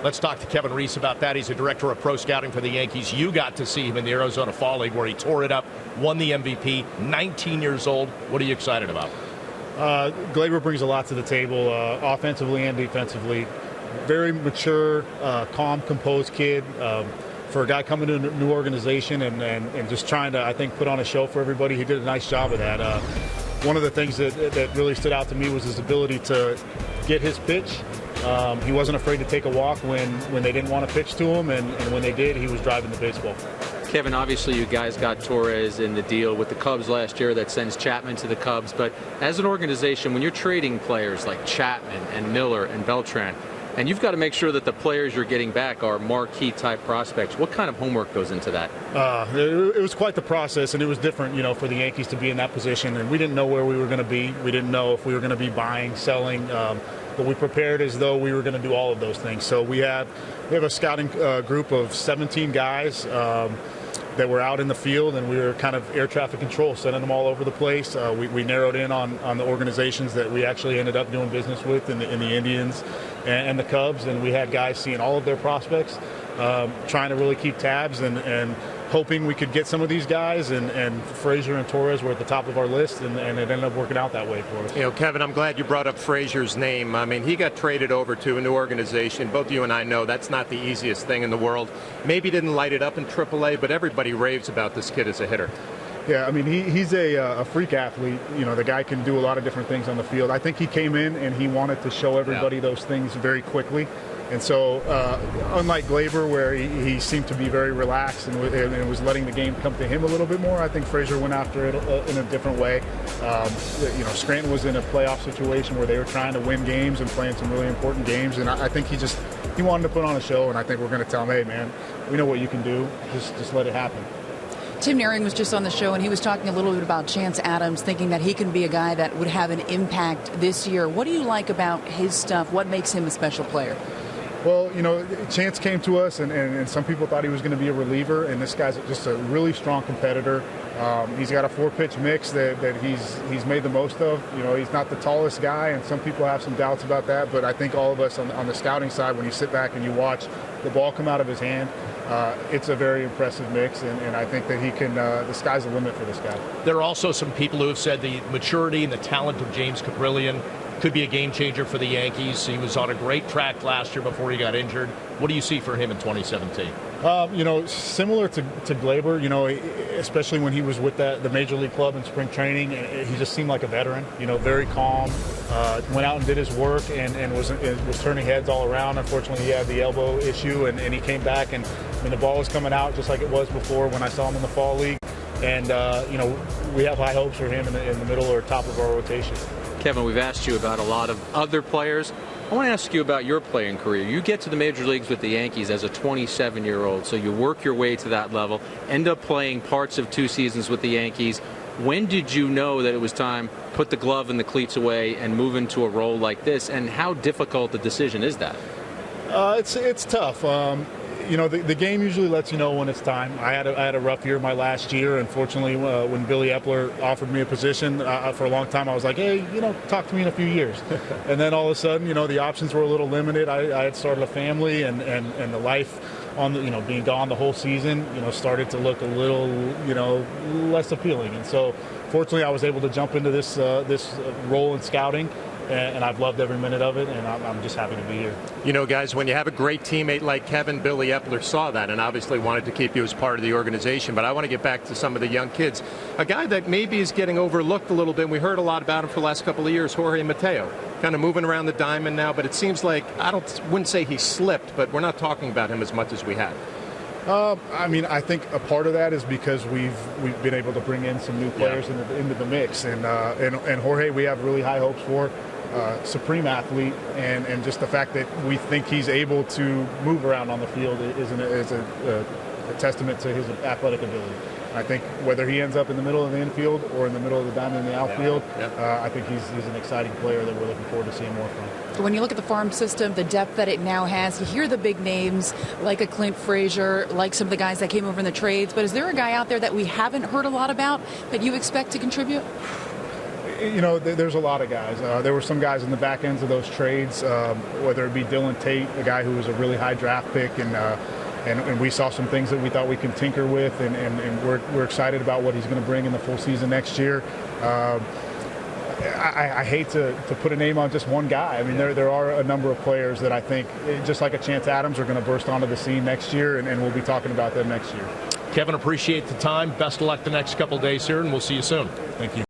Let's talk to Kevin Reese about that. He's a director of pro scouting for the Yankees. You got to see him in the Arizona Fall League where he tore it up, won the MVP, 19 years old. What are you excited about? Gleyber brings a lot to the table, offensively and defensively. Very mature, calm, composed kid. For a guy coming to a new organization and just trying to, I think, put on a show for everybody, he did a nice job of that. One of the things that really stood out to me was his ability to get his pitch. He wasn't afraid to take a walk when they didn't want to pitch to him, and when they did, he was driving the baseball. Kevin, obviously you guys got Torres in the deal with the Cubs last year that sends Chapman to the Cubs, but as an organization, when you're trading players like Chapman and Miller and Beltran, and you've got to make sure that the players you're getting back are marquee type prospects, what kind of homework goes into that? It was quite the process, and it was different, for the Yankees to be in that position, and we didn't know where we were going to be. We didn't know if we were going to be buying, selling, but we prepared as though we were going to do all of those things. So we have a scouting group of 17 guys that were out in the field, and we were kind of air traffic control, sending them all over the place. We narrowed in on the organizations that we actually ended up doing business with in the Indians and the Cubs, and we had guys seeing all of their prospects, trying to really keep tabs and hoping we could get some of these guys, and Frazier and Torres were at the top of our list, and it ended up working out that way for us. Kevin, I'm glad you brought up Frazier's name. I mean, he got traded over to a new organization. Both you and I know that's not the easiest thing in the world. Maybe didn't light it up in AAA, but everybody raves about this kid as a hitter. Yeah, I mean, he's a freak athlete. The guy can do a lot of different things on the field. I think he came in and he wanted to show everybody those things very quickly. And so, unlike Gleyber, where he seemed to be very relaxed and was letting the game come to him a little bit more, I think Frazier went after it in a different way. Scranton was in a playoff situation where they were trying to win games and playing some really important games, and I think he wanted to put on a show, and I think we're going to tell him, hey, man, we know what you can do. Just let it happen. Tim Naring was just on the show, and he was talking a little bit about Chance Adams, thinking that he can be a guy that would have an impact this year. What do you like about his stuff? What makes him a special player? Well, Chance came to us, and some people thought he was going to be a reliever, and this guy's just a really strong competitor. He's got a 4-pitch mix that he's made the most of. He's not the tallest guy, and some people have some doubts about that, but I think all of us on the scouting side, when you sit back and you watch the ball come out of his hand, it's a very impressive mix, and I think that he can, the sky's the limit for this guy. There are also some people who have said the maturity and the talent of James Caprillion could be a game changer for the Yankees. He was on a great track last year before he got injured. What do you see for him in 2017? Similar to Gleyber, especially when he was with the Major League club in spring training, he just seemed like a veteran, very calm, went out and did his work and was turning heads all around. Unfortunately, he had the elbow issue, and he came back, and the ball was coming out just like it was before when I saw him in the Fall League. And, we have high hopes for him in the middle or top of our rotation. Kevin, we've asked you about a lot of other players. I want to ask you about your playing career. You get to the major leagues with the Yankees as a 27-year-old, so you work your way to that level, end up playing parts of 2 seasons with the Yankees. When did you know that it was time to put the glove and the cleats away and move into a role like this, and how difficult a decision is that? It's tough. The game usually lets you know when it's time. I had a rough year my last year. Unfortunately, when Billy Epler offered me a position, for a long time I was like, hey, talk to me in a few years. And then all of a sudden, the options were a little limited. I had started a family, and the life on the, being gone the whole season, started to look a little, less appealing. And so, fortunately, I was able to jump into this role in scouting. And I've loved every minute of it, and I'm just happy to be here. Guys, when you have a great teammate like Kevin, Billy Epler saw that and obviously wanted to keep you as part of the organization. But I want to get back to some of the young kids. A guy that maybe is getting overlooked a little bit, we heard a lot about him for the last couple of years, Jorge Mateo. Kind of moving around the diamond now, but it seems like, wouldn't say he slipped, but we're not talking about him as much as we have. I think a part of that is because we've been able to bring in some new players into the mix. And Jorge, we have really high hopes for. Supreme athlete, and just the fact that we think he's able to move around on the field is a testament to his athletic ability. I think whether he ends up in the middle of the infield or in the middle of the diamond in the outfield, I think he's an exciting player that we're looking forward to seeing more from. When you look at the farm system, the depth that it now has, you hear the big names like a Clint Frazier, like some of the guys that came over in the trades, but is there a guy out there that we haven't heard a lot about that you expect to contribute? There's a lot of guys. There were some guys in the back ends of those trades, whether it be Dylan Tate, a guy who was a really high draft pick, and we saw some things that we thought we could tinker with, and we're excited about what he's going to bring in the full season next year. I hate to put a name on just one guy. I mean, there are a number of players that I think, just like a Chance Adams, are going to burst onto the scene next year, and we'll be talking about them next year. Kevin, appreciate the time. Best of luck the next couple days here, and we'll see you soon. Thank you.